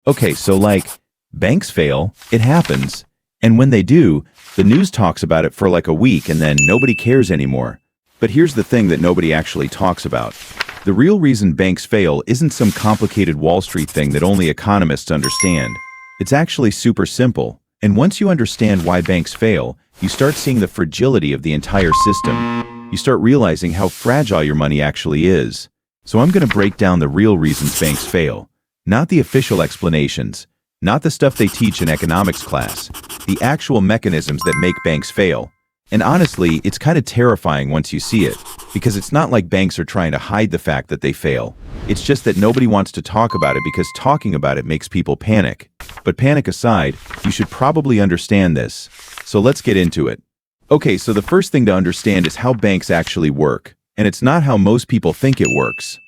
Okay, so banks fail, it happens, and when they do, the news talks about it for like a week and then nobody cares anymore. But here's the thing that nobody actually talks about. The real reason banks fail isn't some complicated Wall Street thing that only economists understand. It's actually super simple, and once you understand why banks fail, you start seeing the fragility of the entire system. You start realizing how fragile your money actually is. So I'm going to break down the real reasons banks fail. Not the official explanations, not the stuff they teach in economics class, the actual mechanisms that make banks fail. And honestly, it's kind of terrifying once you see it, because it's not like banks are trying to hide the fact that they fail. It's just that nobody wants to talk about it because talking about it makes people panic. But panic aside, you should probably understand this. So let's get into it. Okay, so the first thing to understand is how banks actually work. And it's not how most people think it works.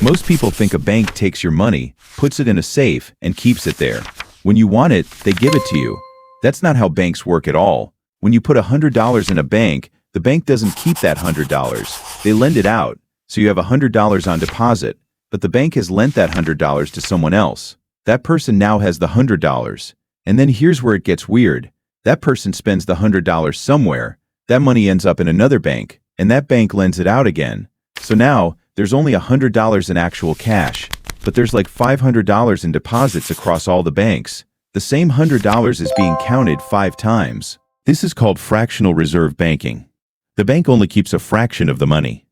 Most people think a bank takes your money, puts it in a safe, and keeps it there. When you want it, they give it to you. That's not how banks work at all. When you put $100 in a bank, the bank doesn't keep that $100. They lend it out, so you have $100 on deposit, but the bank has lent that $100 to someone else. That person now has the $100. And then here's where it gets weird. That person spends the $100 somewhere, that money ends up in another bank, and that bank lends it out again. So now, there's only $100 in actual cash, but there's like $500 in deposits across all the banks. The same $100 is being counted 5 times. This is called fractional reserve banking. The bank only keeps a fraction of the money.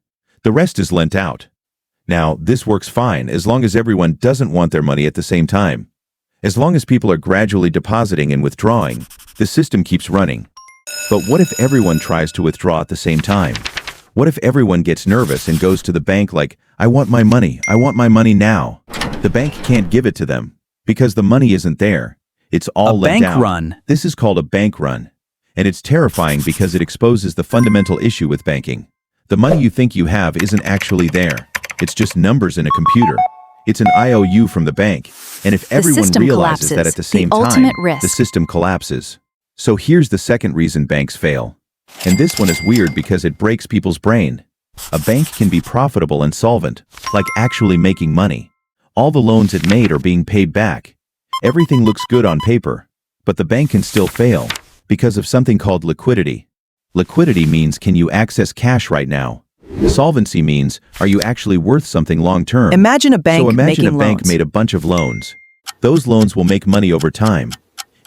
The rest is lent out. Now, this works fine as long as everyone doesn't want their money at the same time. As long as people are gradually depositing and withdrawing, the system keeps running. But what if everyone tries to withdraw at the same time? What if everyone gets nervous and goes to the bank like, I want my money now. The bank can't give it to them because the money isn't there. It's all lent out. A bank run. This is called a bank run. And it's terrifying because it exposes the fundamental issue with banking. The money you think you have isn't actually there. It's just numbers in a computer. It's an IOU from the bank. And if everyone realizes that at the same time, the system collapses. So here's the second reason banks fail. And this one is weird because it breaks people's brain. A bank can be profitable and solvent, like actually making money. All the loans it made are being paid back. Everything looks good on paper, but the bank can still fail because of something called liquidity. Liquidity means, can you access cash right now? Solvency means, are you actually worth something long-term? Imagine a bank made a bunch of loans. Those loans will make money over time.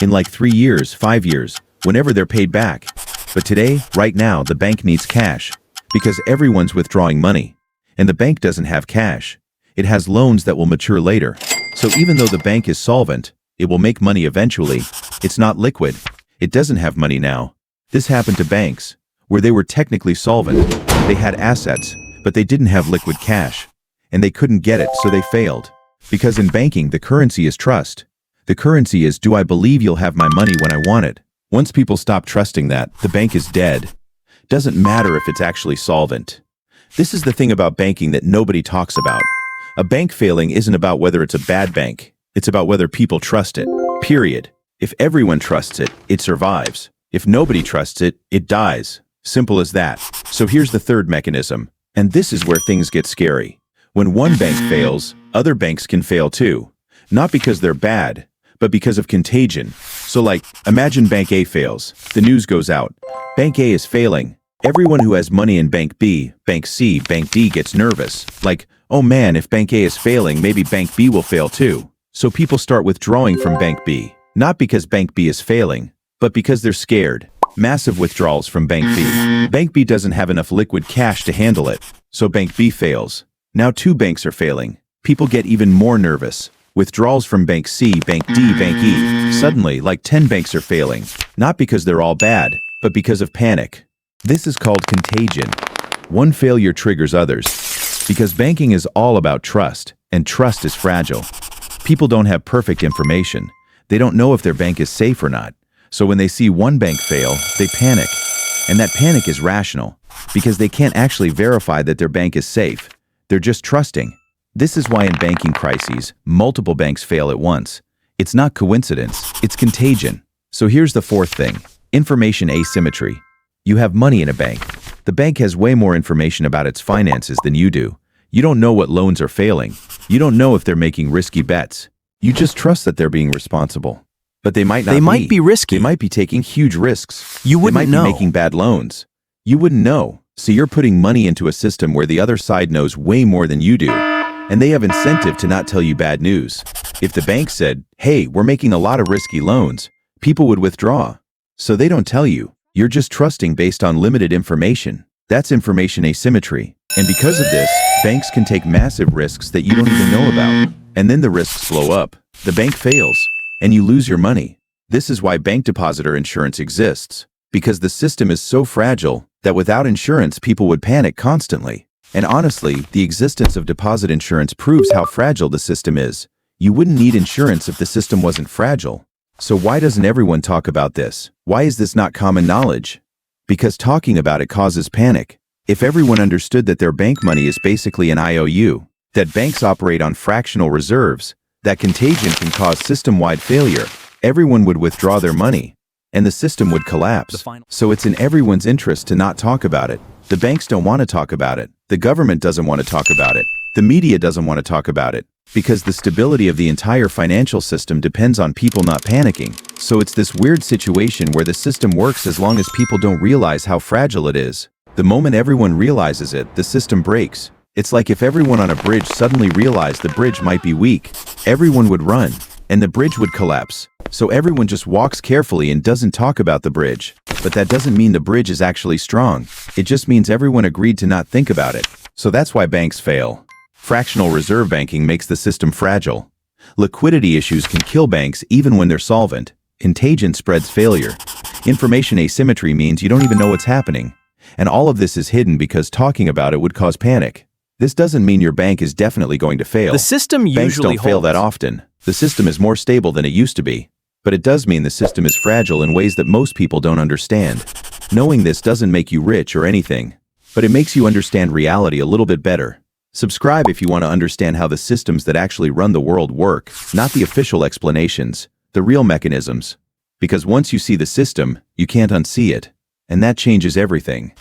In like 3 years, 5 years, whenever they're paid back. But today, right now, the bank needs cash because everyone's withdrawing money. And the bank doesn't have cash. It has loans that will mature later. So even though the bank is solvent, it will make money eventually. It's not liquid. It doesn't have money now. This happened to banks, where they were technically solvent. They had assets, but they didn't have liquid cash. And they couldn't get it, so they failed. Because in banking, the currency is trust. The currency is, do I believe you'll have my money when I want it? Once people stop trusting that, the bank is dead. Doesn't matter if it's actually solvent. This is the thing about banking that nobody talks about. A bank failing isn't about whether it's a bad bank. It's about whether people trust it. Period. If everyone trusts it, it survives. If nobody trusts it, it dies. Simple as that. So here's the third mechanism. And this is where things get scary. When one bank fails, other banks can fail too. Not because they're bad, but because of contagion. So like, imagine Bank A fails. The news goes out. Bank A is failing. Everyone who has money in Bank B, Bank C, Bank D gets nervous. Like, oh man, if Bank A is failing, maybe Bank B will fail too. So people start withdrawing from Bank B. Not because Bank B is failing, but because they're scared. Massive withdrawals from Bank B. Bank B doesn't have enough liquid cash to handle it. So Bank B fails. Now 2 banks are failing. People get even more nervous. Withdrawals from Bank C, Bank D, Bank E. Suddenly, like 10 banks are failing. Not because they're all bad, but because of panic. This is called contagion. One failure triggers others. Because banking is all about trust, and trust is fragile. People don't have perfect information. They don't know if their bank is safe or not. So when they see one bank fail, they panic. And that panic is rational, because they can't actually verify that their bank is safe. They're just trusting. This is why in banking crises, multiple banks fail at once. It's not coincidence, it's contagion. So here's the fourth thing. Information asymmetry. You have money in a bank. The bank has way more information about its finances than you do. You don't know what loans are failing. You don't know if they're making risky bets. You just trust that they're being responsible. But they might not be. They might be risky. They might be taking huge risks. You wouldn't know. They might be making bad loans. You wouldn't know. So you're putting money into a system where the other side knows way more than you do. And they have incentive to not tell you bad news. If the bank said, hey, we're making a lot of risky loans, people would withdraw. So they don't tell you. You're just trusting based on limited information. That's information asymmetry. And because of this, banks can take massive risks that you don't even know about. And then the risks blow up. The bank fails, and you lose your money. This is why bank depositor insurance exists. Because the system is so fragile that without insurance, people would panic constantly. And honestly, the existence of deposit insurance proves how fragile the system is. You wouldn't need insurance if the system wasn't fragile. So why doesn't everyone talk about this? Why is this not common knowledge? Because talking about it causes panic. If everyone understood that their bank money is basically an IOU, that banks operate on fractional reserves, that contagion can cause system-wide failure, everyone would withdraw their money, and the system would collapse. So it's in everyone's interest to not talk about it. The banks don't want to talk about it. The government doesn't want to talk about it. The media doesn't want to talk about it. Because the stability of the entire financial system depends on people not panicking. So it's this weird situation where the system works as long as people don't realize how fragile it is. The moment everyone realizes it, the system breaks. It's like if everyone on a bridge suddenly realized the bridge might be weak, everyone would run, and the bridge would collapse. So everyone just walks carefully and doesn't talk about the bridge. But that doesn't mean the bridge is actually strong. It just means everyone agreed to not think about it. So that's why banks fail. Fractional reserve banking makes the system fragile. Liquidity issues can kill banks even when they're solvent. Contagion spreads failure. Information asymmetry means you don't even know what's happening. And all of this is hidden because talking about it would cause panic. This doesn't mean your bank is definitely going to fail. The system usually Banks don't fail that often. The system is more stable than it used to be. But it does mean the system is fragile in ways that most people don't understand. Knowing this doesn't make you rich or anything, but it makes you understand reality a little bit better. Subscribe if you want to understand how the systems that actually run the world work, not the official explanations, the real mechanisms. Because once you see the system, you can't unsee it. And that changes everything.